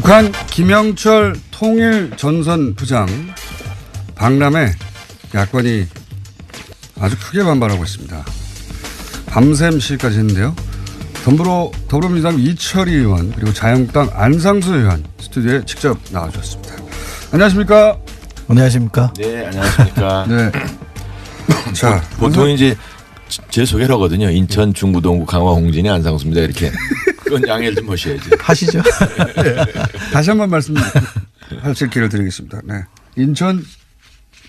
북한 김영철 통일전선부장 박람회 야권이 아주 크게 반발하고 있습니다. 밤샘 시위까지 했는데요. 더불어민주당 이철희 의원 그리고 자유한국당 안상수 의원 스튜디오에 직접 나와주셨습니다. 안녕하십니까? 안녕하십니까? 네, 안녕하십니까? 네. 자, 보통 이제 제 소개를 하거든요. 인천 중구동구 강화 홍진이 안상수입니다. 이렇게. 그건 양해를 좀 하셔야지. 하시죠. 네. 다시 한번 말씀하실 기회를 드리겠습니다. 네. 인천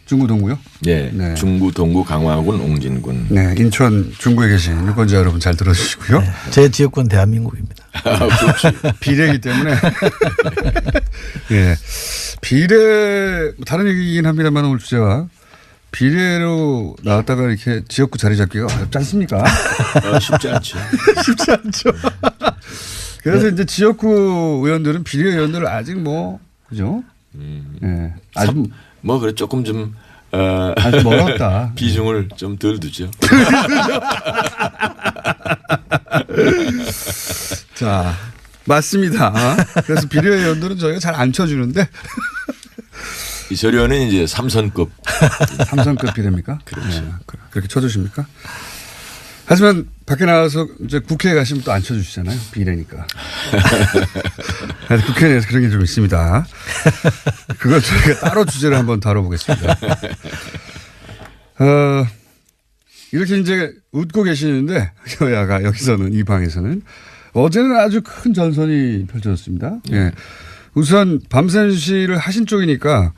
중구동구요? 네. 네. 중구동구 강화군 옹진군. 네. 인천 중구에 계신 유권자 여러분 잘 들어주시고요. 네. 제 지역군 대한민국입니다. 비례이기 때문에. 예. 비례, 다른 얘기이긴 합니다만 오늘 주제와 비례로 나왔다가 이렇게 지역구 자리 잡기가 어렵지 않습니까? 쉽지 않죠. 쉽지 않죠. 그래서 이제 지역구 의원들은 비례 의원들을 아직 뭐, 그죠? 예. 아주 뭐, 그래, 조금 좀, 아주 멀었다. 비중을 좀 덜 두죠. 자, 맞습니다. 그래서 비례 의원들은 저희가 잘 안 쳐주는데. 이 저련은 이제 삼선급. 삼선급 비례입니까? 그렇죠. 네. 그렇게 쳐주십니까? 하지만 밖에 나와서 이제 국회에 가시면 또 안 쳐주시잖아요. 비례니까. 국회 내에서 그런 게 좀 있습니다. 그걸 저희가 따로 주제를 한번 다뤄보겠습니다. 이렇게 이제 웃고 계시는데 여야가 여기서는 이 방에서는 어제는 아주 큰 전선이 펼쳐졌습니다. 예. 우선 밤샘 시위를 하신 쪽이니까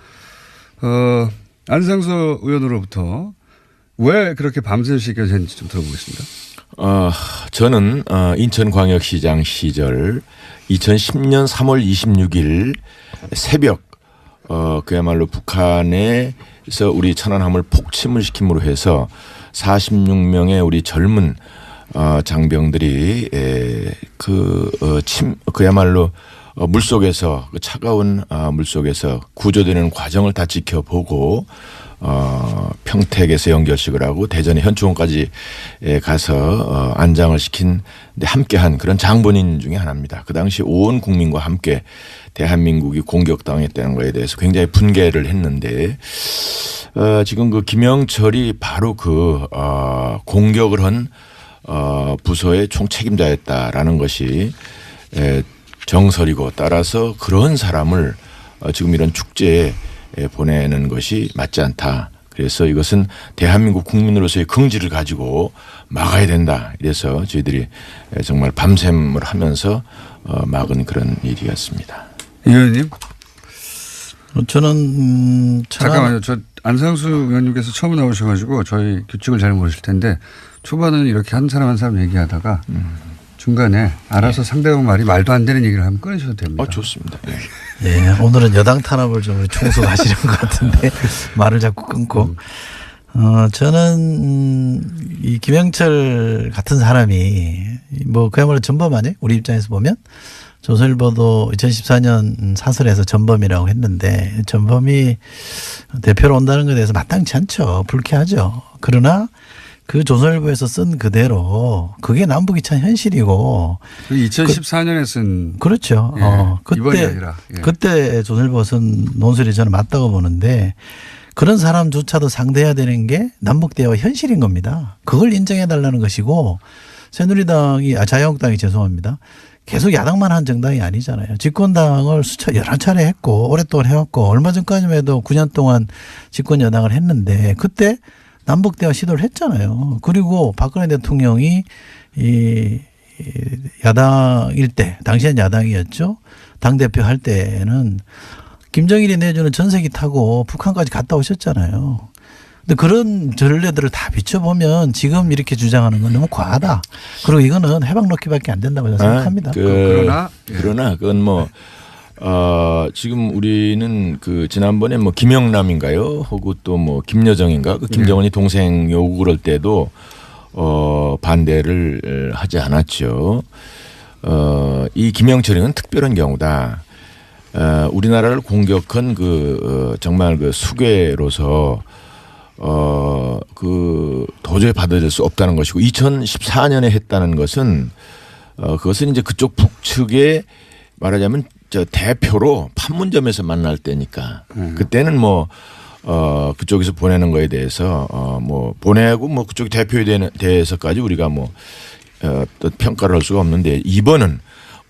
안상수 의원으로부터 왜 그렇게 밤샘 시위가 됐는지 좀 들어보겠습니다. 저는 인천광역시장 시절 2010년 3월 26일 새벽 그야말로 북한에서 우리 천안함을 폭침을 시킴으로 해서 46명의 우리 젊은 장병들이 그야말로 물속에서 그 차가운 물속에서 구조되는 과정을 다 지켜보고 평택에서 연결식을 하고 대전의 현충원까지 가서 안장을 시킨 함께한 그런 장본인 중에 하나입니다. 그 당시 온 국민과 함께 대한민국이 공격당했다는 것에 대해서 굉장히 분개를 했는데 지금 그 김영철이 바로 그 공격을 한 부서의 총책임자였다라는 것이 정설이고 따라서 그런 사람을 지금 이런 축제에 보내는 것이 맞지 않다. 그래서 이것은 대한민국 국민으로서의 긍지를 가지고 막아야 된다. 이래서 저희들이 정말 밤샘을 하면서 막은 그런 일이었습니다. 이 의원님. 저는 잠깐만요. 저 안상수 의원님께서 처음 나오셔가지고 저희 규칙을 잘 모르실 텐데 초반에는 이렇게 한 사람 한 사람 얘기하다가 중간에 알아서 상대방 말이 말도 안 되는 얘기를 하면 끊으셔도 됩니다. 좋습니다. 네. 네, 오늘은 여당 탄압을 좀 총수하시는 것 같은데 말을 자꾸 끊고 저는 이 김영철 같은 사람이 뭐 그야말로 전범 아니에요? 우리 입장에서 보면 조선일보도 2014년 사설에서 전범이라고 했는데 전범이 대표로 온다는 것에 대해서 마땅치 않죠. 불쾌하죠. 그러나 그 조선일보에서 쓴 그대로 그게 남북이 참 현실이고. 2014년에 쓴. 그렇죠. 예, 이번이 아니라. 예. 그때 조선일보가 쓴 논술이 저는 맞다고 보는데 그런 사람조차도 상대해야 되는 게 남북 대화 현실인 겁니다. 그걸 인정해 달라는 것이고 새누리당이 자유한국당이 죄송합니다. 계속 야당만 한 정당이 아니잖아요. 집권당을 여러 차례 했고 오랫동안 해왔고 얼마 전까지만 해도 9년 동안 집권 여당을 했는데 그때 남북 대화 시도를 했잖아요. 그리고 박근혜 대통령이 이 야당일 때, 당시엔 야당이었죠. 당대표 할 때는 김정일이 내주는 전세기 타고 북한까지 갔다 오셨잖아요. 근데 그런 전례들을 다 비춰보면 지금 이렇게 주장하는 건 너무 과하다. 그리고 이거는 해방 놓기밖에 안 된다고 저는 생각합니다. 그러나 그건 뭐 지금 우리는 그 지난번에 뭐 김영남인가요? 혹은 또 뭐 김여정인가? 그 김정은이 동생 요구 그럴 때도 반대를 하지 않았죠. 이 김영철이는 특별한 경우다. 우리나라를 공격한 정말 그 수괴로서 도저히 받아들일 수 없다는 것이고 2014년에 했다는 것은 그것은 이제 그쪽 북측에 말하자면 저 대표로 판문점에서 만날 때니까 그때는 뭐 그쪽에서 보내는 거에 대해서 뭐 보내고 뭐 그쪽 대표에 대해서까지 우리가 뭐 또 평가를 할 수가 없는데 이번은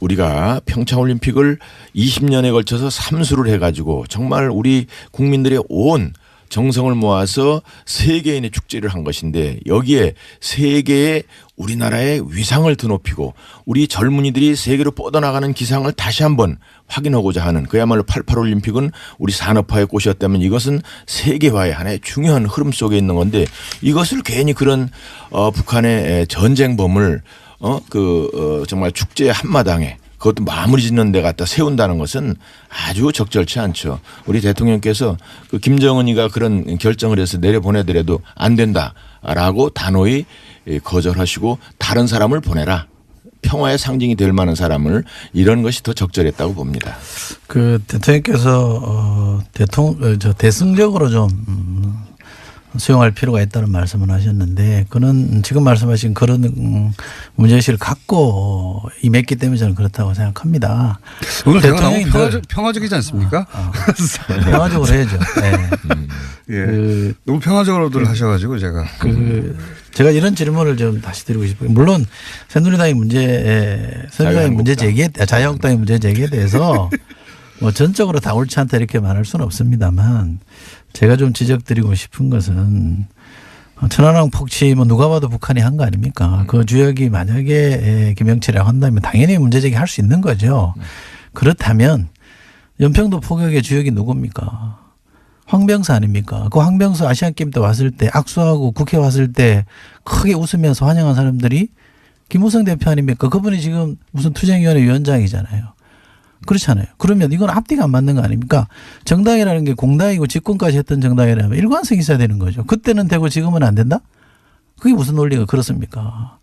우리가 평창올림픽을 20년에 걸쳐서 삼수를 해가지고 정말 우리 국민들의 온 정성을 모아서 세계인의 축제를 한 것인데 여기에 세계의 우리나라의 위상을 드높이고 우리 젊은이들이 세계로 뻗어나가는 기상을 다시 한번 확인하고자 하는 그야말로 88올림픽은 우리 산업화의 꽃이었다면 이것은 세계화의 하나의 중요한 흐름 속에 있는 건데 이것을 괜히 그런 북한의 전쟁범을 정말 축제의 한마당에 그것도 마무리 짓는 데 갖다 세운다는 것은 아주 적절치 않죠. 우리 대통령께서 그 김정은이가 그런 결정을 해서 내려보내더라도 안 된다라고 단호히 거절하시고 다른 사람을 보내라. 평화의 상징이 될 만한 사람을 이런 것이 더 적절했다고 봅니다. 그 대통령께서 대승적으로 좀 수용할 필요가 있다는 말씀을 하셨는데 그는 지금 말씀하신 그런 문제의식을 갖고 임했기 때문에 저는 그렇다고 생각합니다. 오늘 대화 너무 평화적이지 않습니까? 평화적으로 해야죠. 네. 예. 너무 평화적으로들 하셔가지고 제가. 제가 이런 질문을 좀 다시 드리고 싶어요. 물론 새누리당의 문제 제기에 자유한국당의 문제 제기에 대해서 뭐 전적으로 다 옳지 않다 이렇게 말할 수는 없습니다만 제가 좀 지적드리고 싶은 것은 천안함 폭침은 누가 봐도 북한이 한 거 아닙니까? 그 주역이 만약에 김영철이라고 한다면 당연히 문제 제기할 수 있는 거죠. 그렇다면 연평도 포격의 주역이 누굽니까? 황병수 아닙니까? 그 황병수 아시안게임 때 왔을 때 악수하고 국회 왔을 때 크게 웃으면서 환영한 사람들이 김무성 대표 아닙니까? 그분이 지금 무슨 투쟁위원회 위원장이잖아요. 그렇잖아요. 그러면 이건 앞뒤가 안 맞는 거 아닙니까? 정당이라는 게 공당이고 집권까지 했던 정당이라면 일관성이 있어야 되는 거죠. 그때는 되고 지금은 안 된다? 그게 무슨 논리가 그렇습니까?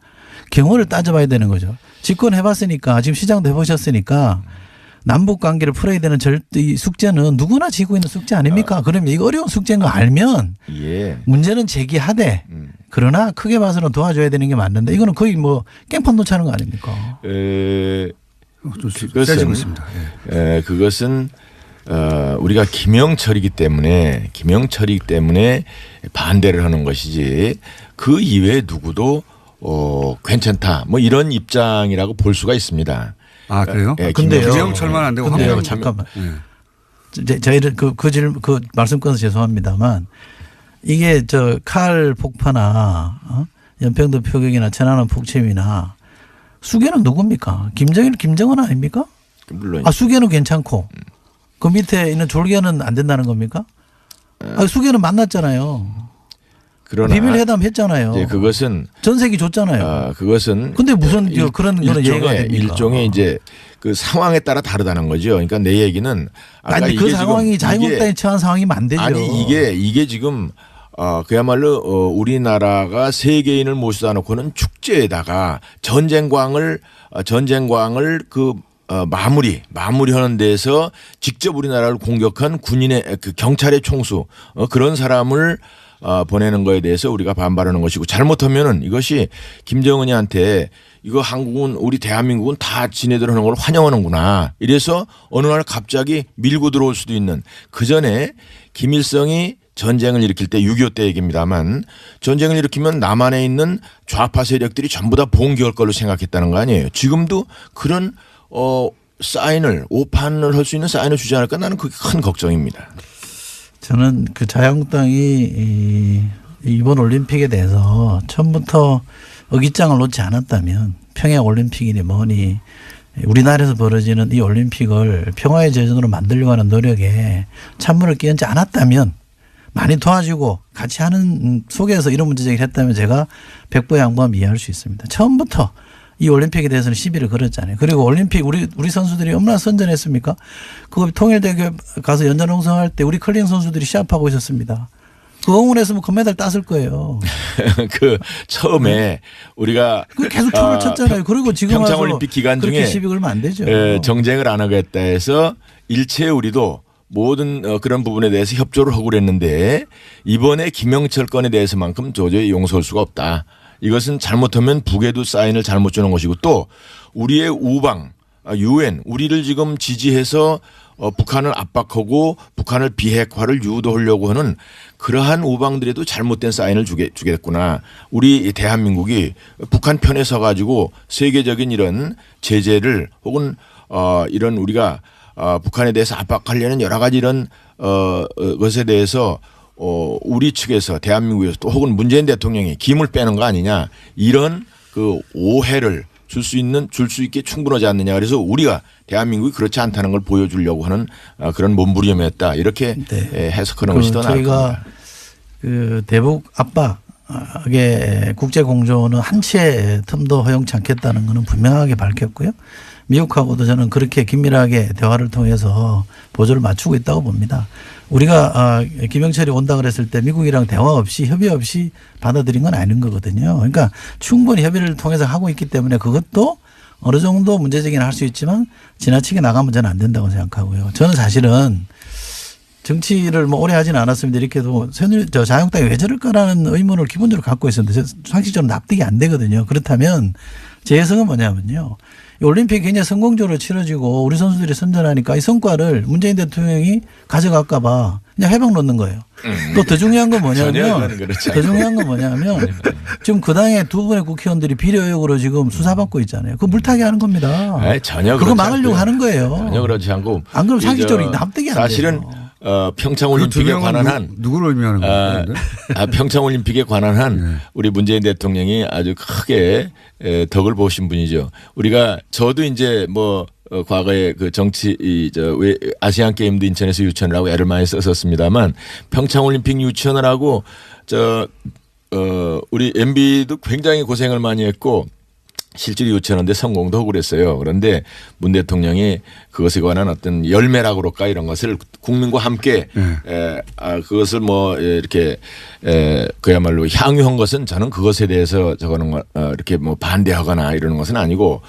경우를 따져봐야 되는 거죠. 집권해봤으니까 지금 시장도 해보셨으니까 남북 관계를 풀어야 되는 이 숙제는 누구나 지고 있는 숙제 아닙니까? 그러면 이거 어려운 숙제인 거 알면 문제는 제기하되 그러나 크게 봐서는 도와줘야 되는 게 맞는데 이거는 거의 뭐 깽판 놓자는 거 아닙니까? 그것은 우리가 김영철이기 때문에 반대를 하는 것이지 그 이외에 누구도 괜찮다 뭐 이런 입장이라고 볼 수가 있습니다. 아 그래요? 근데요. 김영철만 안 되고 근데요. 잠깐만. 저희를 그 말씀 끊어서 죄송합니다만 이게 칼 폭파나 연평도 표격이나 천안함 폭침이나 수계는 누굽니까? 김정은 아닙니까? 물론. 수계는 괜찮고 그 밑에 있는 졸계는 안 된다는 겁니까? 수계는 만났잖아요. 그러나 비밀 회담 했잖아요. 그것은 전세기 줬잖아요. 그것은 근데 무슨 그런 거는 얘기가 됩니까? 일종의 이제 그 상황에 따라 다르다는 거죠. 그러니까 내 얘기는 아니 그 상황이 자유한국당에 처한 상황이면 안 되죠. 아니 이게 지금 그야말로 우리나라가 세계인을 모시다 놓고는 축제에다가 전쟁광을 마무리하는 데서 직접 우리나라를 공격한 군인의 그 경찰의 총수 그런 사람을 보내는 거에 대해서 우리가 반발하는 것이고 잘못하면은 이것이 김정은이한테 이거 한국은 우리 대한민국은 다 지네들 하는 걸 환영하는구나 이래서 어느 날 갑자기 밀고 들어올 수도 있는 그 전에 김일성이 전쟁을 일으킬 때 6.25 때 얘기입니다만 전쟁을 일으키면 남한에 있는 좌파 세력들이 전부 다 봉기할 걸로 생각했다는 거 아니에요. 지금도 그런 사인을 오판을 할 수 있는 사인을 주지 않을까 나는 그게 큰 걱정입니다. 저는 그 자유한국당이 이번 올림픽에 대해서 처음부터 어깃장을 놓지 않았다면 평양올림픽이니 뭐니 우리나라에서 벌어지는 이 올림픽을 평화의 제전으로 만들려고 하는 노력에 찬물을 끼얹지 않았다면 많이 도와주고 같이 하는 속에서 이런 문제 제기를 했다면 제가 100배 양보하면 이해할 수 있습니다. 처음부터 이 올림픽에 대해서는 시비를 걸었잖아요. 그리고 올림픽 우리 선수들이 얼마나 선전했습니까? 그거 통일대회 가서 연전홍성할 때 우리 컬링 선수들이 시합하고 있었습니다. 그 응원했으면 금메달 땄을 거예요. 그 처음에 우리가 그 계속 춤을 췄잖아요. 그리고 지금 와서 평창올림픽 기간 중에 그렇게 시비 걸면 안 되죠. 정쟁을 안 하겠다 해서 일체 우리도 모든 그런 부분에 대해서 협조를 하고 그랬는데 이번에 김영철 건에 대해서만큼 도저히 용서할 수가 없다. 이것은 잘못하면 북에도 사인을 잘못 주는 것이고 또 우리의 우방 유엔 우리를 지금 지지해서 북한을 압박하고 북한을 비핵화를 유도하려고 하는 그러한 우방들에도 잘못된 사인을 주겠구나. 우리 대한민국이 북한 편에 서 가지고 세계적인 이런 제재를 혹은 이런 우리가 북한에 대해서 압박하려는 여러 가지 이런 것에 대해서 우리 측에서 대한민국에서 또 혹은 문재인 대통령이 김을 빼는 거 아니냐 이런 그 오해를 줄 수 있게 충분하지 않느냐. 그래서 우리가 대한민국이 그렇지 않다는 걸 보여주려고 하는 그런 몸부림이었다. 이렇게 네. 해석하는 것이 더 나을 저희가 겁니다. 그 대북 압박의 국제 공조는 한치의 틈도 허용치 않겠다는 것은 분명하게 밝혔고요. 미국하고도 저는 그렇게 긴밀하게 대화를 통해서 보조를 맞추고 있다고 봅니다. 우리가 김영철이 온다 그랬을 때 미국이랑 대화 없이 협의 없이 받아들인 건 아닌 거거든요. 그러니까 충분히 협의를 통해서 하고 있기 때문에 그것도 어느 정도 문제제기는 할 수 있지만 지나치게 나가면 저는 안 된다고 생각하고요. 저는 사실은 정치를 뭐 오래 하지는 않았습니다. 이렇게도 자유한국당이 왜 저럴까라는 의문을 기본적으로 갖고 있었는데 상식적으로 납득이 안 되거든요. 그렇다면 제 해석은 뭐냐면요. 이 올림픽이 굉장히 성공적으로 치러지고 우리 선수들이 선전하니까 이 성과를 문재인 대통령이 가져갈까 봐 그냥 해방 놓는 거예요. 또 더 중요한 건 뭐냐면 더 중요한 건 뭐냐면 지금 그 당의 두 분의 국회의원들이 비리 의혹으로 지금 수사받고 있잖아요. 그거 물타기 하는 겁니다. 아니, 전혀 그거 막으려고 하는 거예요. 전혀 그렇지 않고 안 그러면 상식적으로 납득이 안 돼요. 사실은 평창올림픽에 관한 한 누구를 의미하는 거예요? 평창올림픽에 관한 한 우리 문재인 대통령이 아주 크게 덕을 보신 분이죠. 우리가 저도 이제 뭐 과거에 그 정치 아시안 게임도 인천에서 유치원을 하고 애를 많이 썼었습니다만 평창올림픽 유치원을 하고 우리 MB도 굉장히 고생을 많이 했고 실제로 유치하는데 성공도 하고 그랬어요. 그런데 문 대통령이 그것에 관한 어떤 열매라고 그럴까 이런 것을 국민과 함께 그것을 뭐 이렇게 그야말로 향유한 것은 저는 그것에 대해서 저거는 이렇게 뭐 반대하거나 이러는 것은 아니고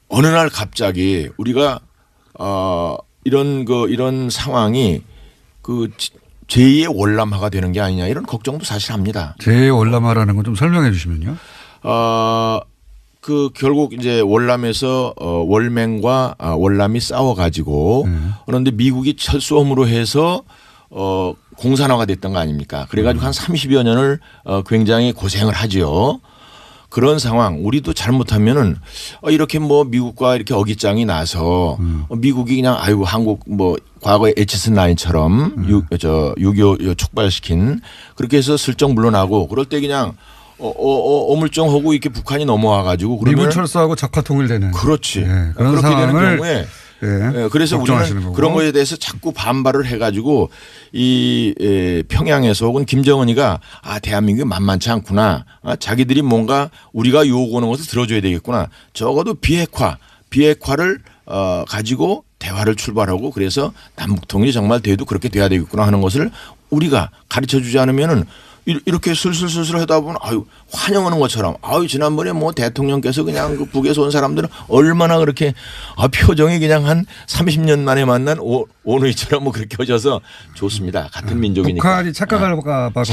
어느 날 갑자기 우리가 이런 상황이 그 제2의 월남화가 되는 게 아니냐 이런 걱정도 사실 합니다. 제2의 월남화라는 건 좀 설명해 주시면요. 그 결국 이제 월남에서 월맹과 월남이 싸워가지고 그런데 미국이 철수함으로 해서 공산화가 됐던 거 아닙니까? 그래가지고 한 30여 년을 굉장히 고생을 하죠. 그런 상황 우리도 잘못하면은 이렇게 뭐 미국과 이렇게 어깃장이 나서 미국이 그냥 아이고 한국 뭐 과거에 에치슨 라인처럼 6.25 촉발시킨 그렇게 해서 슬쩍 물러나고 그럴 때 그냥 어물쩡하고 이렇게 북한이 넘어와 가지고 그러면 미군 철수하고 적화 통일되는 그렇지. 그런 그렇게 되는 상황을 경우에 그래서 우리는 거고. 그런 거에 대해서 자꾸 반발을 해가지고 이 평양에서 혹은 김정은이가 대한민국이 만만치 않구나. 자기들이 뭔가 우리가 요구하는 것을 들어줘야 되겠구나. 적어도 비핵화를 가지고 대화를 출발하고 그래서 남북통일이 정말 돼도 그렇게 돼야 되겠구나 하는 것을 우리가 가르쳐 주지 않으면은 이렇게 슬슬슬슬 하다 보면 환영하는 것처럼 지난번에 뭐 대통령께서 그냥 그 북에서 온 사람들은 얼마나 그렇게 표정이 그냥 한 30년 만에 만난 오누이처럼 뭐 그렇게 하셔서 좋습니다. 같은 민족이니까. 북한이 착각할까 봐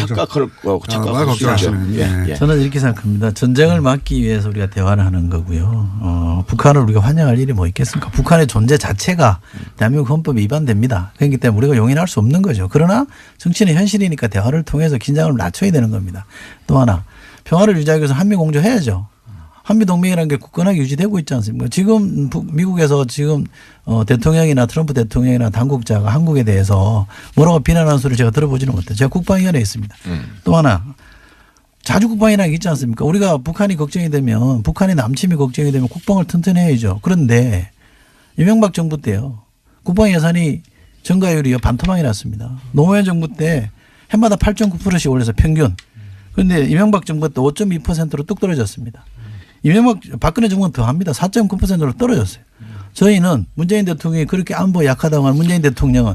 걱정하시는. 저는 이렇게 생각합니다. 전쟁을 막기 위해서 우리가 대화를 하는 거고요. 북한을 우리가 환영할 일이 뭐 있겠습니까? 북한의 존재 자체가 대한민국 헌법에 위반됩니다. 그렇기 때문에 우리가 용인할 수 없는 거죠. 그러나 정치는 현실이니까 대화를 통해서 긴장을 낮춰야 되는 겁니다. 또 하나 평화를 유지하기 위해서 한미 공조해야죠. 한미 동맹이라는 게 굳건하게 유지되고 있지 않습니까? 지금 미국에서 지금 대통령이나 트럼프 대통령이나 당국자가 한국에 대해서 뭐라고 비난하는 소리를 제가 들어보지는 못해요. 제가 국방위원회에 있습니다. 또 하나 자주 국방이라는 게 있지 않습니까? 우리가 북한이 걱정이 되면 북한의 남침이 걱정이 되면 국방을 튼튼히 해야죠. 그런데 이명박 정부 때요. 국방 예산이 증가율이 반토막이 났습니다. 노무현 정부 때 해마다 8.9%씩 올려서 평균. 그런데 이명박 정부 때 5.2%로 뚝 떨어졌습니다. 박근혜 정부는 더 합니다. 4.9%로 떨어졌어요. 저희는 문재인 대통령이 그렇게 안보 약하다고 하는 문재인 대통령은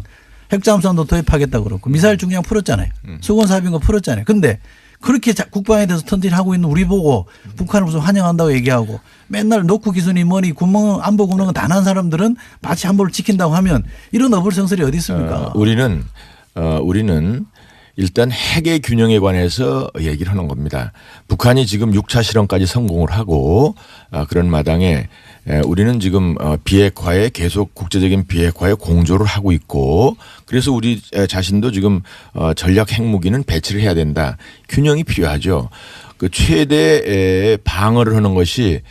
핵잠수함도 도입하겠다고 그러고 미사일 중량 풀었잖아요. 수건 사병거 풀었잖아요. 근데 그렇게 국방에 대해서 턴질을 하고 있는 우리 보고 북한을 무슨 환영한다고 얘기하고 맨날 노크 기순이 뭐니 구멍 안보 구멍은 다 난 사람들은 마치 안보를 지킨다고 하면 이런 어불성설이 어디 있습니까? 우리는 일단 핵의 균형에 관해서 얘기를 하는 겁니다. 북한이 지금 6차 실험까지 성공을 하고 그런 마당에 우리는 지금 비핵화에 계속 국제적인 비핵화에 공조를 하고 있고 그래서 우리 자신도 지금 전략 핵무기는 배치를 해야 된다. 균형이 필요하죠. 그 최대 방어를 하는 것이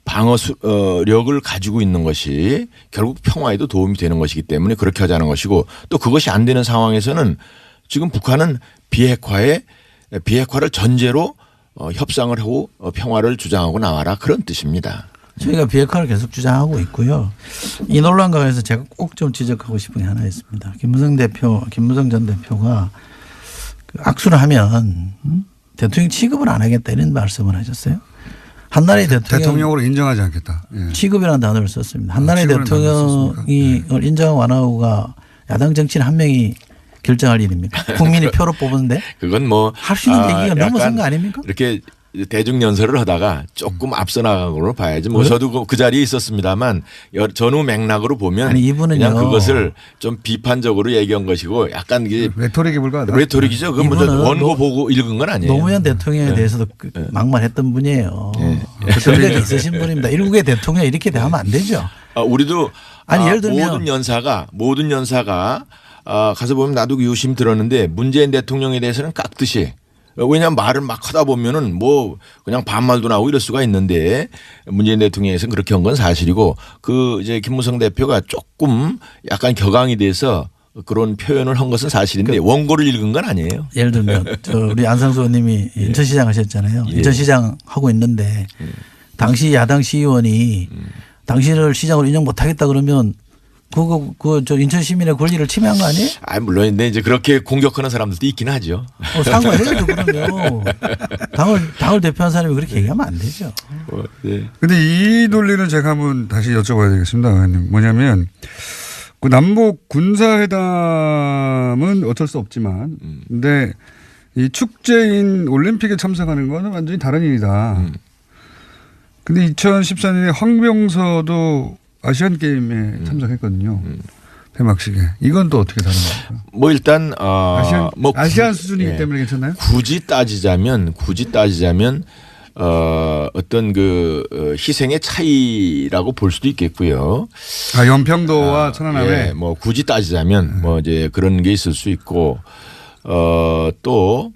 방어력을 가지고 있는 것이 결국 평화에도 도움이 되는 것이기 때문에 그렇게 하자는 것이고 또 그것이 안 되는 상황에서는 지금 북한은 비핵화를 전제로 협상을 하고 평화를 주장하고 나와라 그런 뜻입니다. 저희가 비핵화를 계속 주장하고 있고요. 이 논란 과정에서 제가 꼭 좀 지적하고 싶은 게 하나 있습니다. 김무성 전 대표가 악수를 하면 대통령 취급을 안 하겠다 이런 말씀을 하셨어요. 한나라의 대통령으로 인정하지 않겠다. 예. 취급이라는 단어를 썼습니다. 한나라의 대통령이 인정하고 완화우가 야당 정치인 한 명이 결정할 일입니까? 국민이 표로 뽑은데 그건 뭐 할 수 있는 얘기가 넘어선 거 아닙니까? 이렇게 대중 연설을 하다가 조금 앞서 나간 걸로 봐야지. 뭐 저도 그 자리에 있었습니다만 전후 맥락으로 보면 아니 이분은요. 그냥 그것을 좀 비판적으로 얘기한 것이고 약간 이게 레토릭에 불과하다. 레토릭이죠. 그건 뭐 원고 보고 읽은 건 아니에요. 노무현 대통령에 대해서도 막말했던 분이에요. 네. 전력이 있으신 분입니다. 일국의 대통령 이렇게 대하면 안 되죠. 우리도 아니 예를 들면 모든 연사가 가서 보면 나도 유심 들었는데 문재인 대통령에 대해서는 깍듯이 왜냐하면 말을 막 하다 보면은 뭐 그냥 반말도 나오고 이럴 수가 있는데 문재인 대통령에서는 그렇게 한 건 사실이고 그 이제 김무성 대표가 조금 약간 격앙이 돼서 그런 표현을 한 것은 사실인데 원고를 읽은 건 아니에요. 예를 들면 우리 안상수 의원님이 인천시장 하셨잖아요. 예. 인천시장 하고 있는데 당시 야당 시의원이 당신을 시장으로 인정 못하겠다 그러면 저 인천 시민의 권리를 침해한 거 아니에요? 물론인데 이제 그렇게 공격하는 사람들도 있긴 하죠. 사과해야죠 그러면. 당을 대표한 사람이 그렇게 얘기하면 안 되죠. 네. 근데 이 논리는 제가 한번 다시 여쭤봐야 되겠습니다. 의원님. 뭐냐면 그 남북 군사회담은 어쩔 수 없지만 근데 이 축제인 올림픽에 참석하는 거는 완전히 다른 일이다. 근데 2014년에 황병서도 아시안 게임에 참석했거든요. 폐막식에. 이건 또 어떻게 다른 겁니까? 뭐 일단 아시안 수준이기 때문에 괜찮나요? 굳이 따지자면 어떤 그 희생의 차이라고 볼 수도 있겠고요. 연평도와 천안함에. 예, 뭐 굳이 따지자면 뭐 이제 그런 게 있을 수 있고 또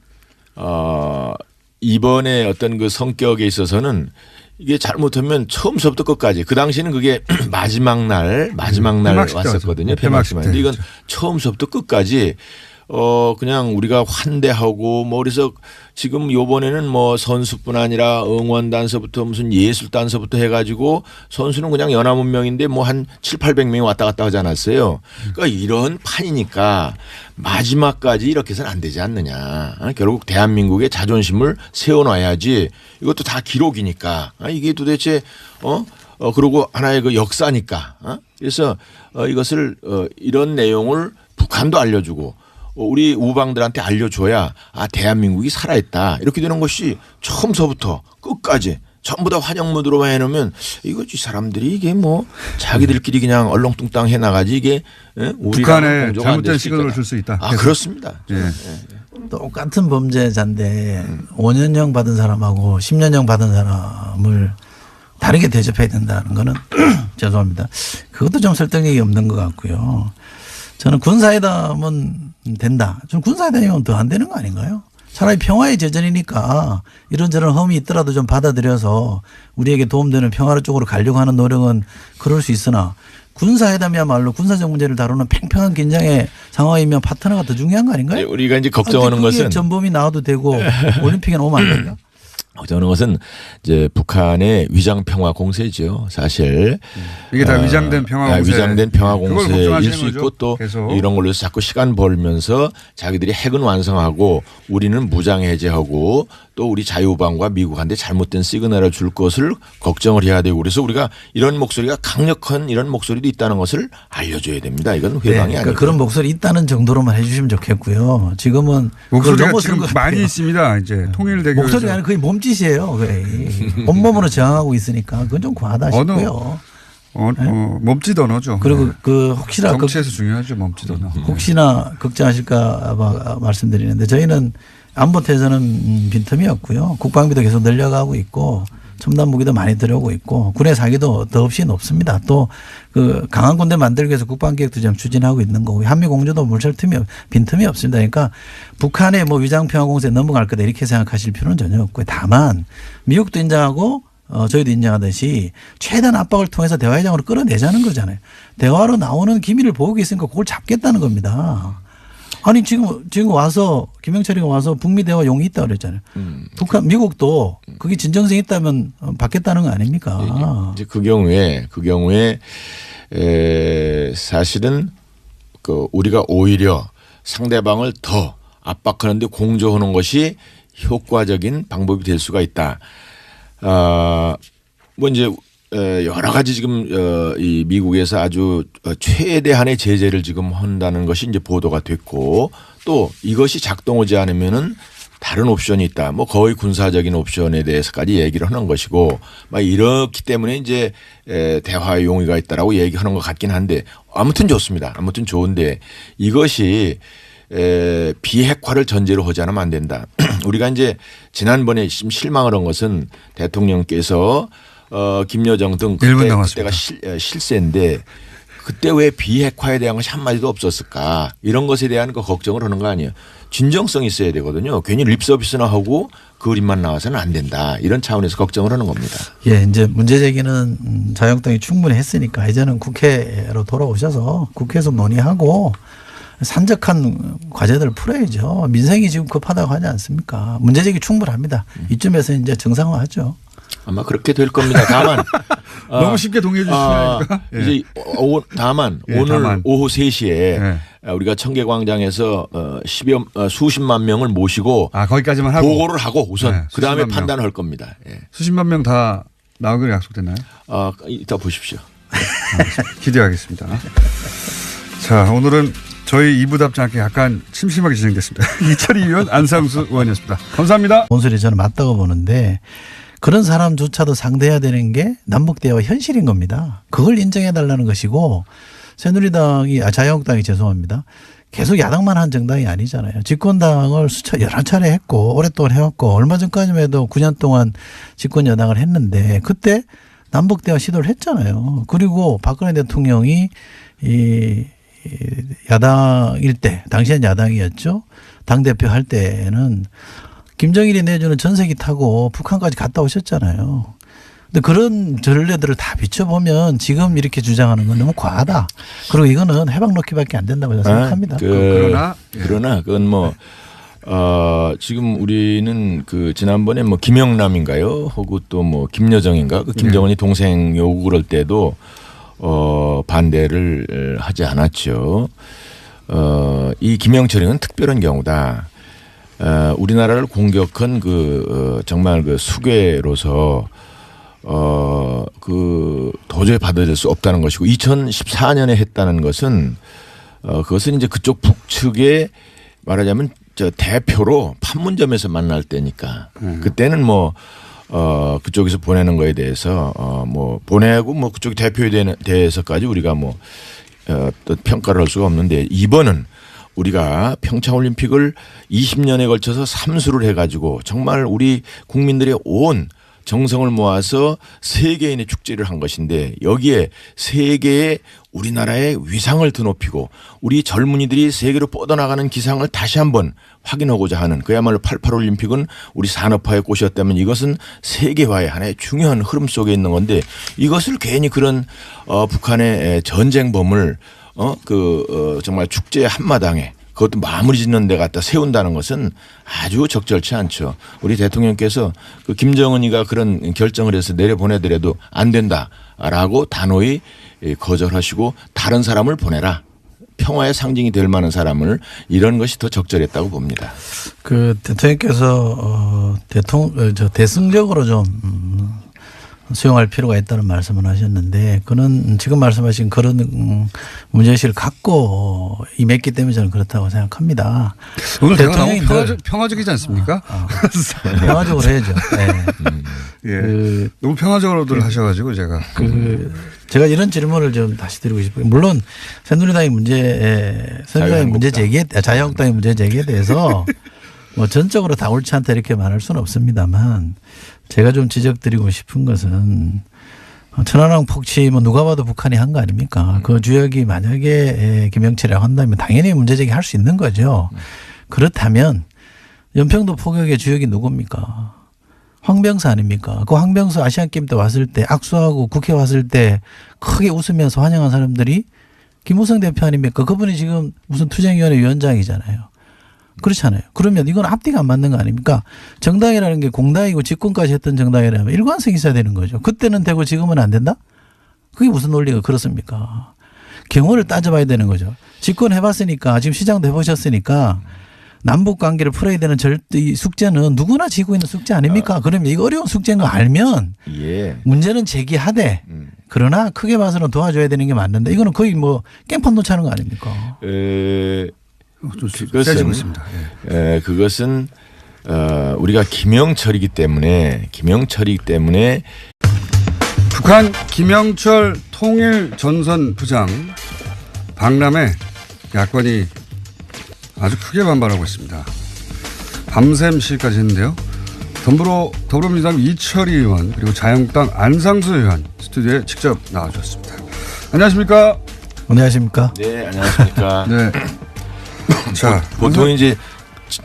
이번에 어떤 그 성격에 있어서는 이게 잘못하면 처음부터 끝까지 그 당시에는 그게 마지막 날 왔었거든요. 폐막식 때. 이건 처음부터 끝까지 그냥 우리가 환대하고 뭐 그래서 지금 요번에는 뭐 선수뿐 아니라 응원단서부터 무슨 예술단서부터 해가지고 선수는 그냥 연합운명인데 뭐 한 700~800명이 왔다 갔다 하지 않았어요. 그러니까 이런 판이니까 마지막까지 이렇게 해서는 안 되지 않느냐. 결국 대한민국의 자존심을 세워놔야지 이것도 다 기록이니까 이게 도대체 그리고 하나의 그 역사니까 그래서 이것을 이런 내용을 북한도 알려주고 우리 우방들한테 알려줘야 대한민국이 살아있다 이렇게 되는 것이 처음서부터 끝까지 전부 다 환영 무드로만 해놓으면 이거지 사람들이 이게 뭐 자기들끼리 그냥 얼렁뚱땅 해나가지 이게 북한에 잘못된 시그널을 줄 수 있다. 그렇습니다. 예. 똑같은 범죄자인데 5년형 받은 사람하고 10년형 받은 사람을 다르게 대접해야 된다는 거는 죄송합니다. 그것도 좀 설득력이 없는 것 같고요. 저는 군사회담은 된다. 저는 군사회담이면 더 안 되는 거 아닌가요? 차라리 평화의 제전이니까 이런저런 험이 있더라도 좀 받아들여서 우리에게 도움되는 평화 쪽으로 가려고 하는 노력은 그럴 수 있으나 군사회담이야말로 군사적 문제를 다루는 팽팽한 긴장의 상황이면 파트너가 더 중요한 거 아닌가요? 우리가 이제 걱정하는 것은 전범이 나와도 되고 올림픽에 오면 안 될까? 걱정하는 것은 이제 북한의 위장 평화 공세죠. 사실 이게 다 위장된 평화 공세. 위장된 평화 공세일 수 있고 또 계속. 이런 걸로 해서 자꾸 시간 벌면서 자기들이 핵은 완성하고 우리는 무장 해제하고 또 우리 자유방과 미국한테 잘못된 시그널을 줄 것을 걱정을 해야 되고 그래서 우리가 이런 목소리가 강력한 이런 목소리도 있다는 것을 알려줘야 됩니다. 이건 회방이 아니고 그런 목소리 있다는 정도로만 해 주시면 좋겠고요. 지금은 목소리가 지금 많이 있습니다. 이제 통일대교에서. 목소리가 아니라 거의 몸짓이에요. 거의. 온몸으로 저항하고 있으니까 그건 좀 과하다 싶고요. 몸짓 언어죠. 그리고 네. 그 혹시나 정치에서 중요하죠. 몸짓 언어. 혹시나 걱정하실까 봐 말씀드리는데 저희는 안보태에서는 빈틈이 없고요. 국방비도 계속 늘려가고 있고 첨단 무기도 많이 들여오고 있고 군의 사기도 더없이 높습니다. 또 그 강한 군대 만들기 위해서 국방계획도 지금 추진하고 있는 거고 한미 공조도 빈틈이 없습니다. 그러니까 북한의 뭐 위장평화공세에 넘어갈 거다 이렇게 생각하실 필요는 전혀 없고요. 다만 미국도 인정하고 저희도 인정하듯이 최대한 압박을 통해서 대화회장으로 끌어내자는 거잖아요. 대화로 나오는 기밀을 보고 있으니까 그걸 잡겠다는 겁니다. 아니 지금 와서 김영철이가 와서 북미 대화 용이 있다고 그랬잖아요. 미국도 그게 진정성이 있다면 받겠다는 거 아닙니까? 이제 그 경우에 사실은 그 우리가 오히려 상대방을 더 압박하는데 공조하는 것이 효과적인 방법이 될 수가 있다. 뭐 이제 여러 가지 지금 이 미국에서 아주 최대한의 제재를 지금 한다는 것이 이제 보도가 됐고 또 이것이 작동하지 않으면은 다른 옵션이 있다. 뭐 거의 군사적인 옵션에 대해서까지 얘기를 하는 것이고 막 이렇기 때문에 이제 대화의 용의가 있다라고 얘기하는 것 같긴 한데 아무튼 좋습니다. 아무튼 좋은데 이것이 비핵화를 전제로 하지 않으면 안 된다. 우리가 이제 지난번에 실망을 한 것은 대통령께서 김여정 등 그때가 실세인데 그때 왜 비핵화에 대한 것이 한마디도 없었을까 이런 것에 대한 그 걱정을 하는 거 아니에요. 진정성이 있어야 되거든요. 괜히 립서비스나 하고 그림만 나와서는 안 된다. 이런 차원에서 걱정을 하는 겁니다. 예, 이제 문제 제기는 자유한국당이 충분히 했으니까 이제는 국회로 돌아오셔서 국회에서 논의하고 산적한 과제들을 풀어야죠. 민생이 지금 급하다고 하지 않습니까? 문제 제기 충분합니다. 이쯤에서 이제 정상화하죠. 아마 그렇게 될 겁니다. 다만 너무 쉽게 동의해 주시니까. 이제 다만 오늘 오후 3시에 우리가 청계광장에서 수십만 명을 모시고 거기까지만 하고 보고를 하고 우선 그다음에 판단을 할 겁니다. 수십만 명 다 나오기로 약속됐나요? 이따 보십시오. 기대하겠습니다. 자, 오늘은 저희 2부답지 않게 약간 심심하게 진행됐습니다. 이철희 의원, 안상수 의원이었습니다. 감사합니다. 논술이 저는 맞다고 보는데 그런 사람조차도 상대해야 되는 게 남북대화 현실인 겁니다. 그걸 인정해달라는 것이고 새누리당이 자유한국당이 죄송합니다. 계속 야당만 한 정당이 아니잖아요. 집권당을 여러 차례 했고 오랫동안 해왔고 얼마 전까지만 해도 9년 동안 집권 여당을 했는데 그때 남북대화 시도를 했잖아요. 그리고 박근혜 대통령이 이 야당일 때 당시엔 야당이었죠. 당대표 할 때는 김정일이 내주는 전세기 타고 북한까지 갔다 오셨잖아요. 근데 그런 전례들을 다 비춰보면 지금 이렇게 주장하는 건 너무 과하다. 그리고 이거는 해방 놓기밖에 안 된다고 저는 생각합니다. 그러나 그건 뭐 지금 우리는 그 지난번에 뭐 김영남인가요? 하고 또 뭐 김여정인가? 그 김정은이 동생 요구 그럴 때도 반대를 하지 않았죠. 이 김영철이는 특별한 경우다. 우리나라를 공격한 정말 그 수괴로서 도저히 받아들일 수 없다는 것이고 2014년에 했다는 것은 그것은 이제 그쪽 북측에 말하자면 저 대표로 판문점에서 만날 때니까 그때는 뭐 그쪽에서 보내는 거에 대해서 뭐 보내고 뭐 그쪽 대표에 대해서까지 우리가 뭐 또 평가를 할 수가 없는데 이번은 우리가 평창올림픽을 20년에 걸쳐서 삼수를 해가지고 정말 우리 국민들의 온 정성을 모아서 세계인의 축제를 한 것인데 여기에 세계의 우리나라의 위상을 드높이고 우리 젊은이들이 세계로 뻗어나가는 기상을 다시 한번 확인하고자 하는 그야말로 88올림픽은 우리 산업화의 꽃이었다면 이것은 세계화의 하나의 중요한 흐름 속에 있는 건데 이것을 괜히 그런 북한의 전쟁범을 정말 축제 한마당에 그것도 마무리 짓는 데 갖다 세운다는 것은 아주 적절치 않죠. 우리 대통령께서 그 김정은이가 그런 결정을 해서 내려보내더라도 안 된다라고 단호히 거절하시고 다른 사람을 보내라. 평화의 상징이 될 만한 사람을 이런 것이 더 적절했다고 봅니다. 그 대통령께서 대승적으로 좀 수용할 필요가 있다는 말씀을 하셨는데 그는 지금 말씀하신 그런 문제의식을 갖고 임했기 때문에 저는 그렇다고 생각합니다. 오늘 대화 너무 대통령이 평화적이지 않습니까? 평화적으로 해야죠. 네. 예. 너무 평화적으로들 하셔가지고 제가. 제가 이런 질문을 좀 다시 드리고 싶어요. 물론 새누리당의 문제 제기에 자유한국당의 문제 제기에 대해서 뭐 전적으로 다 옳지 않다 이렇게 말할 수는 없습니다만 제가 좀 지적드리고 싶은 것은 천안함 폭치 뭐 누가 봐도 북한이 한 거 아닙니까? 그 주역이 만약에 김영철이라고 한다면 당연히 문제 제기할 수 있는 거죠. 그렇다면 연평도 포격의 주역이 누굽니까? 황병수 아닙니까? 그 황병수 아시안게임 때 왔을 때 악수하고 국회 왔을 때 크게 웃으면서 환영한 사람들이 김무성 대표 아닙니까? 그분이 지금 무슨 투쟁위원회 위원장이잖아요. 그렇잖아요. 그러면 이건 앞뒤가 안 맞는 거 아닙니까? 정당이라는 게 공당이고 집권까지 했던 정당이라면 일관성이 있어야 되는 거죠. 그때는 되고 지금은 안 된다? 그게 무슨 논리가 그렇습니까? 경우를 따져봐야 되는 거죠. 집권해봤으니까 지금 시장도 해보셨으니까 남북 관계를 풀어야 되는 이 숙제는 누구나 지고 있는 숙제 아닙니까? 그러면 이거 어려운 숙제인 거 알면 문제는 제기하되 그러나 크게 봐서는 도와줘야 되는 게 맞는데 이거는 거의 뭐 깽판 놓자는 거 아닙니까? 그것은 그것은 우리가 김영철이기 때문에 북한 김영철 통일전선부장 박람회 야권이 아주 크게 반발하고 있습니다. 밤샘 시위까지 했는데요. 더불어민주당 이철희 의원 그리고 자유한국당 안상수 의원 스튜디오에 직접 나와주셨습니다. 안녕하십니까? 안녕하십니까? 네, 안녕하십니까? 네. 자, 보통 이제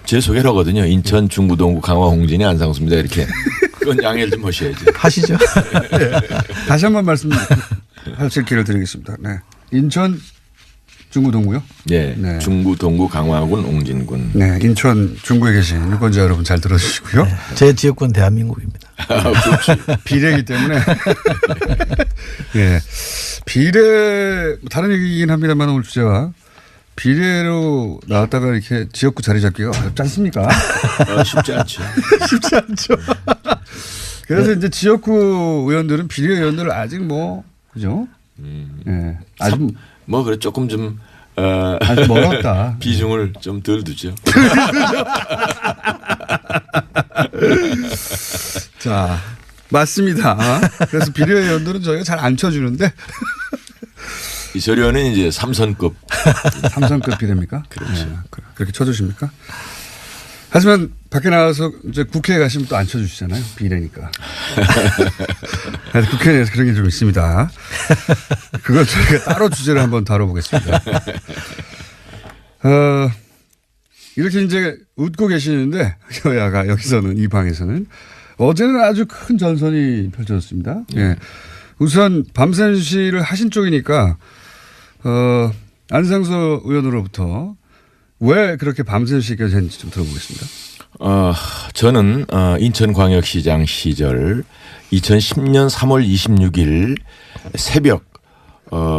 제 소개를 하거든요. 인천 중구동구 강화 홍진이 안상수입니다. 이렇게. 그건 양해를 좀 하셔야죠. 하시죠. 네. 다시 한번 말씀하실 기회를 드리겠습니다. 네. 인천 중구동구요? 네. 네. 중구동구 강화군 홍진군. 네. 인천 중구에 계신 유권자 여러분 잘 들어주시고요. 네. 제 지역군 대한민국입니다. 비례이기 때문에. 네. 비례 다른 얘기긴 합니다만 오늘 주제와 비례로 나왔다가 이렇게 지역구 자리 잡기가 어렵지 않습니까? 쉽지 않죠. 쉽지 않죠. 그래서 이제 지역구 의원들은 비례 의원들을 아직 뭐 그죠? 네. 아직 뭐 그래 조금 좀 아주 멀었다. 비중을 좀 덜 두죠. 자, 맞습니다. 그래서 비례 의원들은 저희가 잘 안 쳐주는데. 이철의원은 이제 3선급. 3선급 비례입니까? 그렇죠. 네, 그렇게 쳐주십니까? 하지만 밖에 나가서 이제 국회에 가시면 또 안 쳐주시잖아요. 비례니까. 국회 내에서 그런 게 좀 있습니다. 그걸 저희가 따로 주제를 한번 다뤄보겠습니다. 이렇게 이제 웃고 계시는데 여야가 여기서는 이 방에서는 어제는 아주 큰 전선이 펼쳐졌습니다. 예. 우선 밤샘 시위를 하신 쪽이니까 안상수 의원으로부터 왜 그렇게 밤샘 시위까지 했는지 좀 들어보겠습니다. 저는 인천광역시장 시절 2010년 3월 26일 새벽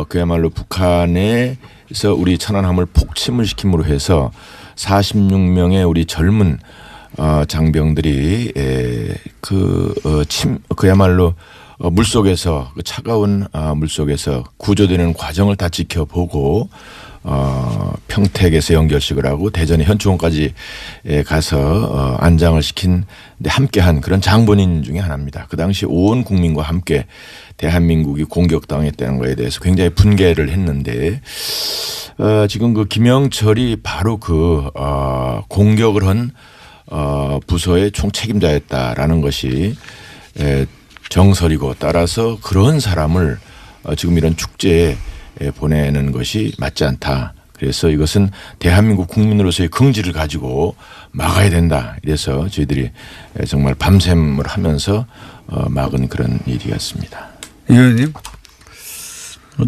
그야말로 북한에서 우리 천안함을 폭침을 시킴으로 해서 46명의 우리 젊은 장병들이 그야말로 물속에서 그 차가운 물속에서 구조되는 과정을 다 지켜보고 평택에서 연결식을 하고 대전의 현충원까지 가서 안장을 시킨 함께한 그런 장본인 중에 하나입니다. 그 당시 온 국민과 함께 대한민국이 공격당했다는 거에 대해서 굉장히 분개를 했는데 지금 그 김영철이 바로 그 공격을 한 부서의 총책임자였다라는 것이 정설이고 따라서 그런 사람을 지금 이런 축제에 보내는 것이 맞지 않다. 그래서 이것은 대한민국 국민으로서의 긍지를 가지고 막아야 된다. 이래서 저희들이 정말 밤샘을 하면서 막은 그런 일이었습니다. 이 의원님.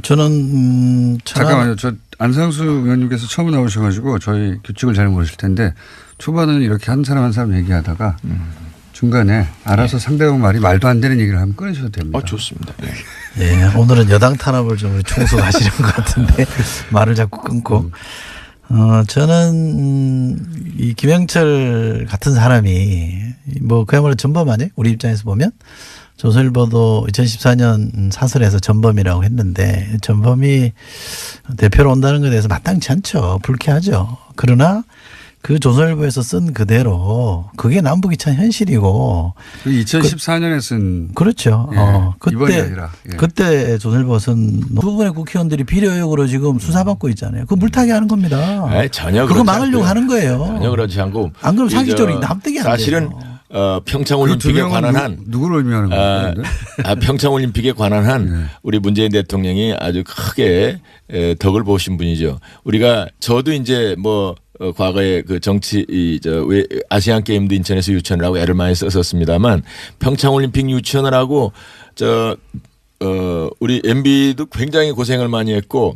저는 잠깐만요. 저 안상수 의원님께서 처음 나오셔가지고 저희 규칙을 잘 모르실 텐데 초반에는 이렇게 한 사람 한 사람 얘기하다가 중간에 알아서 상대방 말이 말도 안 되는 얘기를 하면 끊으셔도 됩니다. 좋습니다. 네. 예, 오늘은 여당 탄압을 좀 총수하시는 것 같은데 말을 자꾸 끊고. 저는 이 김영철 같은 사람이 뭐 그야말로 전범 아니에요? 우리 입장에서 보면 조선일보도 2014년 사설에서 전범이라고 했는데 전범이 대표로 온다는 것에 대해서 마땅치 않죠. 불쾌하죠. 그러나 그 조선일보에서 쓴 그대로 그게 남북이 참 현실이고. 2014년에 쓴. 그렇죠. 예, 이번이 아니라. 예. 그때 조선일보 쓴 두 분의 국회의원들이 비리 의혹으로 지금 수사받고 있잖아요. 그거 물타기 하는 겁니다. 아니, 전혀 그거 그렇지 막으려고 않고요. 하는 거예요. 전혀 그렇지 않고. 안 그러면 사기적으로 납득이 안 돼요. 사실은 평창 그 올림픽에 두 명은 관한 한 누구를 의미하는 거예요? 평창 올림픽에 관한 한 우리 문재인 대통령이 아주 크게 덕을 보신 분이죠. 우리가 저도 이제 뭐 과거에 그 정치 왜 아시안 게임도 인천에서 유치원을 하고 애를 많이 썼었습니다만 평창 올림픽 유치원을 하고 우리 MB도 굉장히 고생을 많이 했고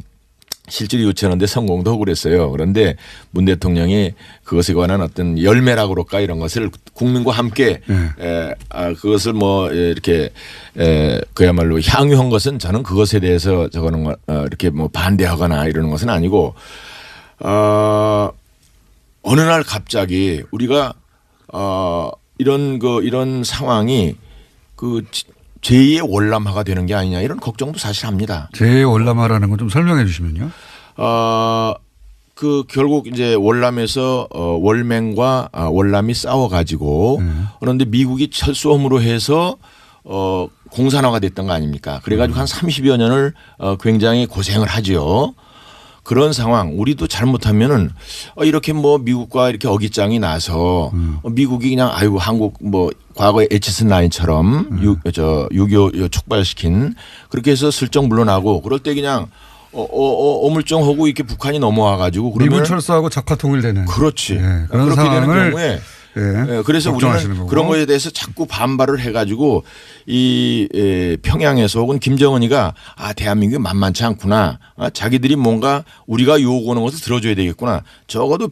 실제로 유치하는데 성공도 하고 그랬어요. 그런데 문 대통령이 그것에 관한 어떤 열매라고 그럴까 이런 것을 국민과 함께 그것을 뭐 이렇게 그야말로 향유한 것은 저는 그것에 대해서 저거는 이렇게 뭐 반대하거나 이러는 것은 아니고 어느 날 갑자기 우리가 이런 상황이 그 제2의 월남화가 되는 게 아니냐 이런 걱정도 사실 합니다. 제2의 월남화라는 건 좀 설명해 주시면요. 그 결국 이제 월남에서 월맹과 월남이 싸워가지고 그런데 미국이 철수함으로 해서 공산화가 됐던 거 아닙니까? 그래가지고 한 30여 년을 굉장히 고생을 하죠. 그런 상황 우리도 잘못하면은 이렇게 뭐 미국과 이렇게 어깃장이 나서 미국이 그냥 아이고 한국 뭐 과거에 에치슨 라인처럼 6.25 촉발시킨 그렇게 해서 슬쩍 물러나고 그럴 때 그냥 어물쩡하고 이렇게 북한이 넘어와 가지고 그러면 미군 철수하고 적화 통일되는. 그렇지. 예, 그런 그렇게 되는 상황을 경우에 예, 그래서 우리는 거고. 그런 거에 대해서 자꾸 반발을 해가지고 이 평양에서 혹은 김정은이가 대한민국이 만만치 않구나. 자기들이 뭔가 우리가 요구하는 것을 들어줘야 되겠구나. 적어도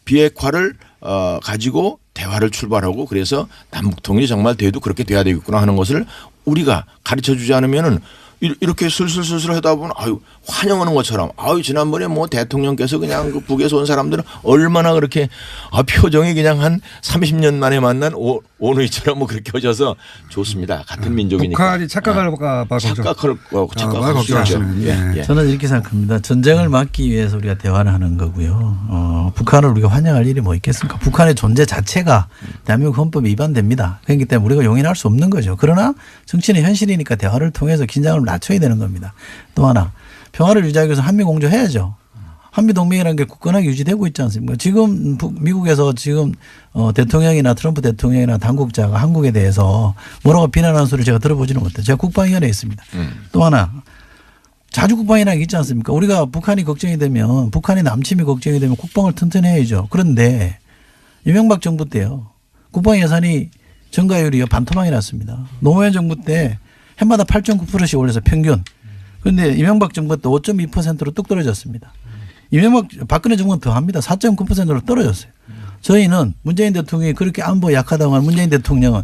비핵화를 가지고 대화를 출발하고 그래서 남북통일이 정말 돼도 그렇게 돼야 되겠구나 하는 것을 우리가 가르쳐주지 않으면은 이렇게 슬슬슬슬 하다 보면 환영하는 것처럼 지난번에 뭐 대통령께서 그냥 그 북에서 온 사람들은 얼마나 그렇게 표정이 그냥 한 30년 만에 만난 오누이처럼 뭐 그렇게 하셔서 좋습니다. 같은 민족이니까. 북한이 착각할까 봐 걱정하시는. 저는 이렇게 생각합니다. 전쟁을 막기 위해서 우리가 대화를 하는 거고요. 북한을 우리가 환영할 일이 뭐 있겠습니까? 북한의 존재 자체가 대한민국 헌법에 위반됩니다. 그렇기 때문에 우리가 용인할 수 없는 거죠. 그러나 정치는 현실이니까 대화를 통해서 긴장을 낮춰야 되는 겁니다. 또 하나 평화를 유지하기 위해서 한미 공조해야죠. 한미동맹이라는 게 굳건하게 유지되고 있지 않습니까? 지금 미국에서 지금 대통령이나 트럼프 대통령이나 당국자가 한국에 대해서 뭐라고 비난하는 소리를 제가 들어보지는 못해요. 제가 국방위원회에 있습니다. 또 하나 자주 국방이라는 게 있지 않습니까? 우리가 북한이 걱정이 되면 북한의 남침이 걱정이 되면 국방을 튼튼히 해야죠. 그런데 이명박 정부 때요. 국방 예산이 증가율이 반토막이 났습니다. 노무현 정부 때 해마다 8.9%씩 올려서 평균. 그런데 이명박 정부 때 5.2%로 뚝 떨어졌습니다. 박근혜 정부는 더 합니다. 4.9%로 떨어졌어요. 저희는 문재인 대통령이 그렇게 안보 약하다고 한 문재인 대통령은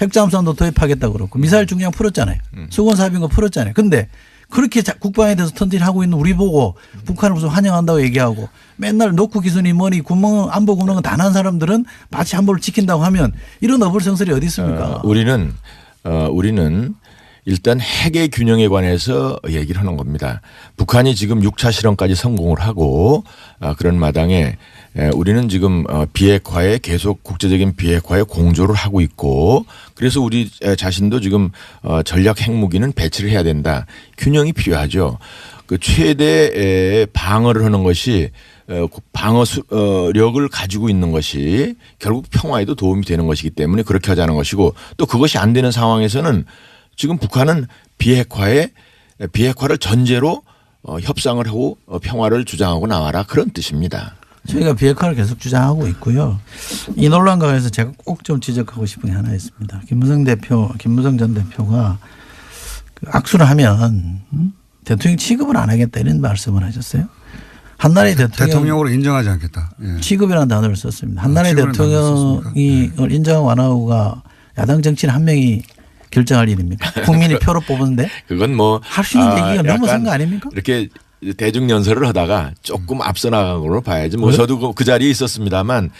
핵잠수함도 도입하겠다고 그러고 미사일 중량 풀었잖아요. 수건 사병거 풀었잖아요. 근데 그렇게 국방에 대해서 턴질하고 있는 우리 보고 북한을 무슨 환영한다고 얘기하고 맨날 노크 기순이 뭐니 안보 구멍은 다 난 사람들은 마치 안보를 지킨다고 하면 이런 어불성설이 어디 있습니까? 우리는 일단 핵의 균형에 관해서 얘기를 하는 겁니다. 북한이 지금 6차 실험까지 성공을 하고 그런 마당에 우리는 지금 비핵화에 계속 국제적인 비핵화에 공조를 하고 있고 그래서 우리 자신도 지금 전략 핵무기는 배치를 해야 된다. 균형이 필요하죠. 그 최대 방어를 하는 것이 방어력을 가지고 있는 것이 결국 평화에도 도움이 되는 것이기 때문에 그렇게 하자는 것이고 또 그것이 안 되는 상황에서는 지금 북한은 비핵화를 전제로 협상을 하고 평화를 주장하고 나와라 그런 뜻입니다. 저희가 비핵화를 계속 주장하고 있고요. 이 논란과 관해서 제가 꼭 좀 지적하고 싶은 게 하나 있습니다. 김무성 전 대표가 악수를 하면 대통령 취급을 안 하겠다 이런 말씀을 하셨어요. 한나라의 대통령으로 인정하지 않겠다. 예. 취급이라는 단어를 썼습니다. 한나라의 대통령이 인정하고 안 하고가 야당 정치인 한 명이 결정할 일입니까? 국민이 표로 뽑은데 그건 뭐 할 수 있는 얘기가 넘어선 거 아닙니까? 이렇게 대중 연설을 하다가 조금 앞서 나간 걸로 봐야지. 뭐 저도 그 자리에 있었습니다만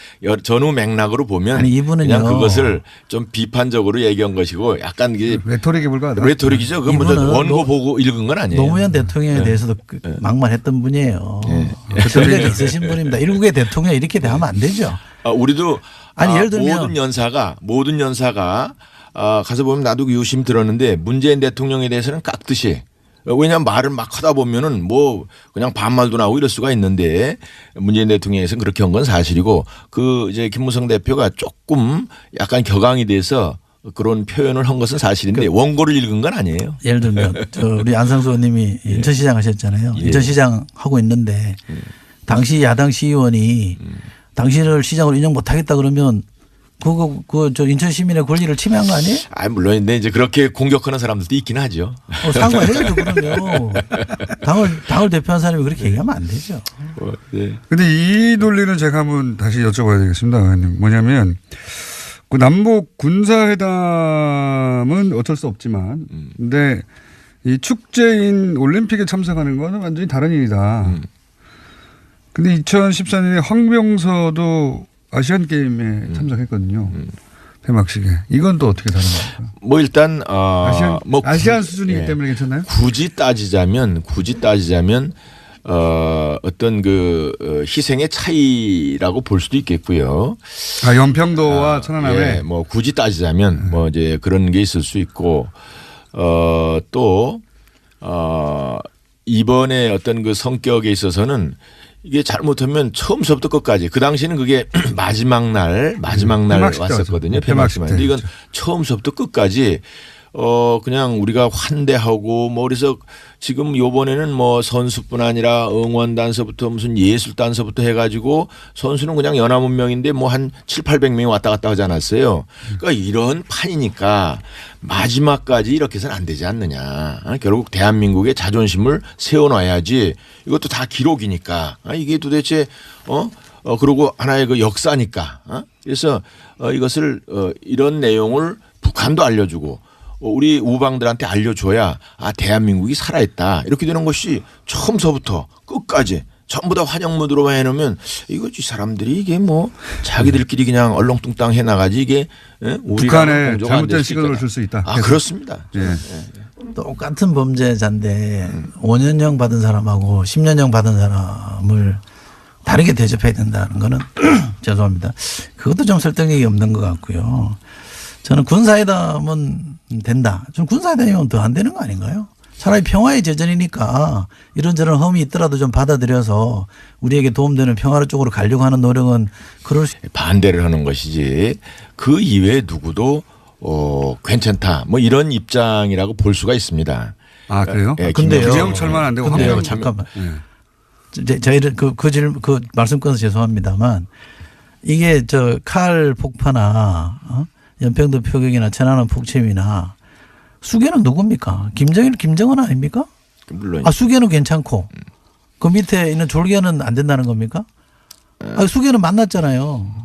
전후 맥락으로 보면 아니, 이분은요. 그냥 그것을 좀 비판적으로 얘기한 것이고 약간 이게 레토릭에 불과하다. 레토릭이죠. 그건 뭐 이분은 원고 보고 읽은 건 아니에요. 노무현 대통령에 대해서도 막말했던 분이에요. 그런 있으신 분입니다. 일국의 대통령 이렇게 대하면 안 되죠. 우리도 아니, 예를 들면 모든 연사가 가서 보면 나도 유심 들었는데 문재인 대통령에 대해서는 깍듯이 왜냐하면 말을 막 하다 보면은 뭐 그냥 반말도 나오고 이럴 수가 있는데 문재인 대통령에서는 그렇게 한 건 사실이고 그 이제 김무성 대표가 조금 약간 격앙이 돼서 그런 표현을 한 것은 사실인데 원고를 읽은 건 아니에요. 예를 들면 우리 안상수 의원님이 인천시장 하셨잖아요. 인천시장 하고 있는데 당시 야당 시의원이 당신을 시장으로 인정 못하겠다 그러면 저 인천 시민의 권리를 침해한 거 아니에요? 물론인데 이제 그렇게 공격하는 사람들도 있긴 하죠. 사과해야죠 그러면. 당을 대표한 사람이 그렇게 얘기하면 안 되죠. 네. 근데 이 논리는 제가 한번 다시 여쭤봐야 되겠습니다. 의원님. 뭐냐면 그 남북 군사회담은 어쩔 수 없지만 근데 이 축제인 올림픽에 참석하는 거는 완전히 다른 일이다. 근데 2014년에 황병서도 아시안 게임에 참석했거든요. 폐막식에. 이건 또 어떻게 다른 겁니까? 뭐 일단 아시안 수준이기 때문에 괜찮나요? 굳이 따지자면 어떤 희생의 차이라고 볼 수도 있겠고요. 연평도와 천안함에. 예, 뭐 굳이 따지자면 뭐 이제 그런 게 있을 수 있고 또 이번에 어떤 그 성격에 있어서는 이게 잘못하면 처음부터 끝까지 그 당시에는 그게 마지막 날 왔었거든요. 폐막식. 근데 이건 처음부터 끝까지 그냥 우리가 환대하고 뭐 그래서 지금 요번에는 뭐 선수뿐 아니라 응원단서부터 무슨 예술단서부터 해가지고 선수는 그냥 연합운명인데 뭐 한 700~800명이 왔다 갔다 하지 않았어요. 그러니까 이런 판이니까 마지막까지 이렇게 해서는 안 되지 않느냐. 결국 대한민국의 자존심을 세워놔야지. 이것도 다 기록이니까. 이게 도대체 그리고 하나의 그 역사니까. 그래서 이것을 이런 내용을 북한도 알려주고 우리 우방들한테 알려줘야 대한민국이 살아있다. 이렇게 되는 것이 처음서부터 끝까지 전부 다 환영 무드로만 해놓으면 이거 이 사람들이 이게 뭐 자기들끼리 그냥 얼렁뚱땅 해나가지 이게 북한에 잘못된 시그널을 줄 수 있다. 그렇습니다. 예. 똑같은 범죄자인데 5년형 받은 사람하고 10년형 받은 사람을 다르게 대접해야 된다는 거는 죄송합니다. 그것도 좀 설득력이 없는 것 같고요. 저는 군사회담은 된다. 좀 군사회담이면 더 안 되는 거 아닌가요? 차라리 평화의 제전이니까 이런저런 험이 있더라도 좀 받아들여서 우리에게 도움되는 평화를 쪽으로 가려고 하는 노력은 그럴 수. 반대를 하는 것이지 그 이외에 누구도 괜찮다. 뭐 이런 입장이라고 볼 수가 있습니다. 그래요? 근데요. 김영철만 안 되고 근데요. 잠깐만. 저희는 그 말씀 끊어서 죄송합니다만 이게 칼 폭파나 연평도 표격이나 천안함 폭침이나 수계는 누굽니까? 김정은 아닙니까? 물론. 수계는 괜찮고 그 밑에 있는 졸계는 안 된다는 겁니까? 수계는 만났잖아요.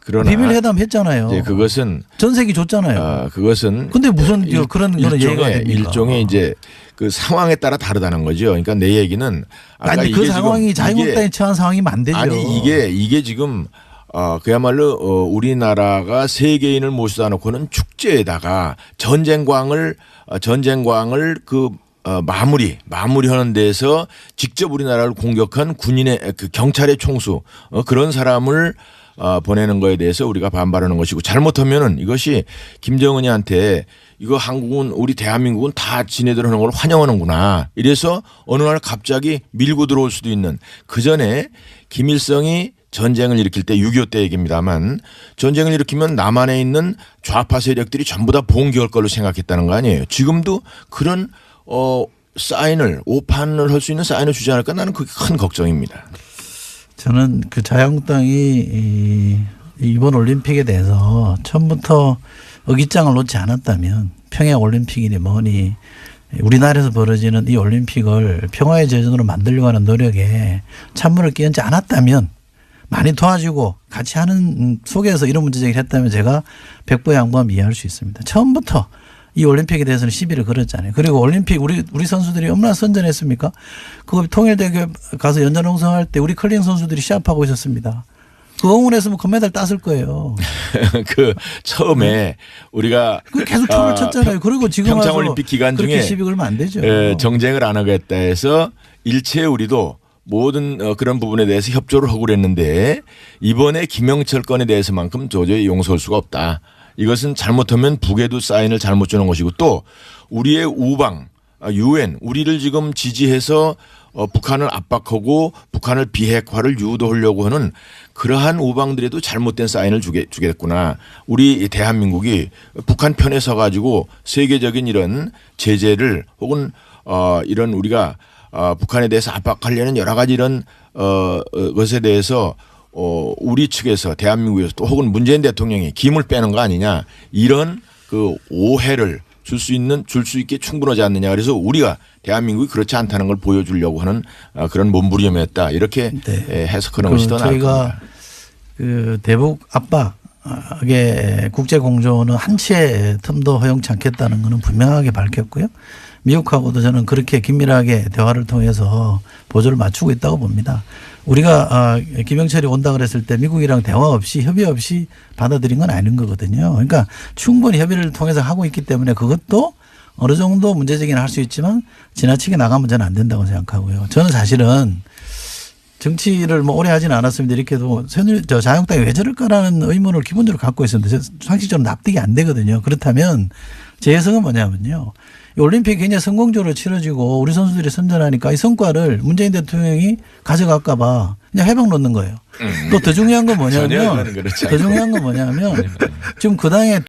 그러나 비밀 회담 했잖아요. 이제 그것은 전세기 줬잖아요. 그것은 근데 무슨 그런 얘기가 됩니까? 일종의 이제 그 상황에 따라 다르다는 거죠. 그러니까 내 얘기는 아니 그 상황이 자유한국당에 처한 상황이면 안 되죠. 아니 이게 지금 그야말로 우리나라가 세계인을 모시다 놓고는 축제에다가 전쟁광을 마무리하는 데서 직접 우리나라를 공격한 군인의 그 경찰의 총수 그런 사람을 보내는 거에 대해서 우리가 반발하는 것이고 잘못하면은 이것이 김정은이한테 이거 한국은 우리 대한민국은 다 지네들 하는 걸 환영하는구나. 이래서 어느 날 갑자기 밀고 들어올 수도 있는 그 전에 김일성이 전쟁을 일으킬 때 6.25 때 얘기입니다만 전쟁을 일으키면 남한에 있는 좌파 세력들이 전부 다 봉기할 걸로 생각했다는 거 아니에요. 지금도 그런 사인을 오판을 할 수 있는 사인을 주지 않을까 나는 그게 큰 걱정입니다. 저는 그 자유한국당이 이번 올림픽에 대해서 처음부터 의기장을 놓지 않았다면 평양 올림픽이니 뭐니 우리나라에서 벌어지는 이 올림픽을 평화의 제전으로 만들려고 하는 노력에 찬물을 끼얹지 않았다면 많이 도와주고 같이 하는 속에서 이런 문제 제기를 했다면 제가 백보 양보하면 이해할 수 있습니다. 처음부터 이 올림픽에 대해서는 시비를 걸었잖아요. 그리고 올림픽 우리 선수들이 얼마나 선전했습니까? 그 통일대회 가서 연전홍성할 때 우리 컬링 선수들이 시합하고 있었습니다. 그 응원했으면 금메달 땄을 거예요. 그 처음에 우리가 그 계속 초를 쳤잖아요. 그리고 지금 와서 평창올림픽 기간 그렇게 중에 시비 걸면 안 되죠. 정쟁을 안 하겠다 해서 일체 우리도 모든 그런 부분에 대해서 협조를 하고 그랬는데 이번에 김영철 건에 대해서만큼 도저히 용서할 수가 없다. 이것은 잘못하면 북에도 사인을 잘못 주는 것이고 또 우리의 우방 UN 우리를 지금 지지해서 북한을 압박하고 북한을 비핵화를 유도하려고 하는 그러한 우방들에도 잘못된 사인을 주겠구나. 우리 대한민국이 북한 편에 서가지고 세계적인 이런 제재를 혹은 이런 우리가 북한에 대해서 압박하려는 여러 가지 이런 것에 대해서 우리 측에서 대한민국에서 또 혹은 문재인 대통령이 김을 빼는 거 아니냐 이런 그 오해를 줄 수 있게 충분하지 않느냐. 그래서 우리가 대한민국이 그렇지 않다는 걸 보여주려고 하는 그런 몸부림이었다. 이렇게 해석하는 것이 더 나을 겁니다. 저희가 그 대북 압박의 국제 공조는 한치의 틈도 허용치 않겠다는 것은 분명하게 밝혔고요. 미국하고도 저는 그렇게 긴밀하게 대화를 통해서 보조를 맞추고 있다고 봅니다. 우리가 김영철이 온다 그랬을 때 미국이랑 대화 없이 협의 없이 받아들인 건 아닌 거거든요. 그러니까 충분히 협의를 통해서 하고 있기 때문에 그것도 어느 정도 문제제기는 할 수 있지만 지나치게 나가면 저는 안 된다고 생각하고요. 저는 사실은 정치를 뭐 오래 하지는 않았습니다. 이렇게도 자유한국당이 왜 저럴까라는 의문을 기본적으로 갖고 있었는데 상식적으로 납득이 안 되거든요. 그렇다면 제 해석은 뭐냐면요. 올림픽이 굉장히 성공적으로 치러지고 우리 선수들이 선전하니까 이 성과를 문재인 대통령이 가져갈까 봐 그냥 해방 놓는 거예요. 또 더 중요한 건 뭐냐면 전혀 그렇지 않고. 더 중요한 건 뭐냐면 지금 그 당에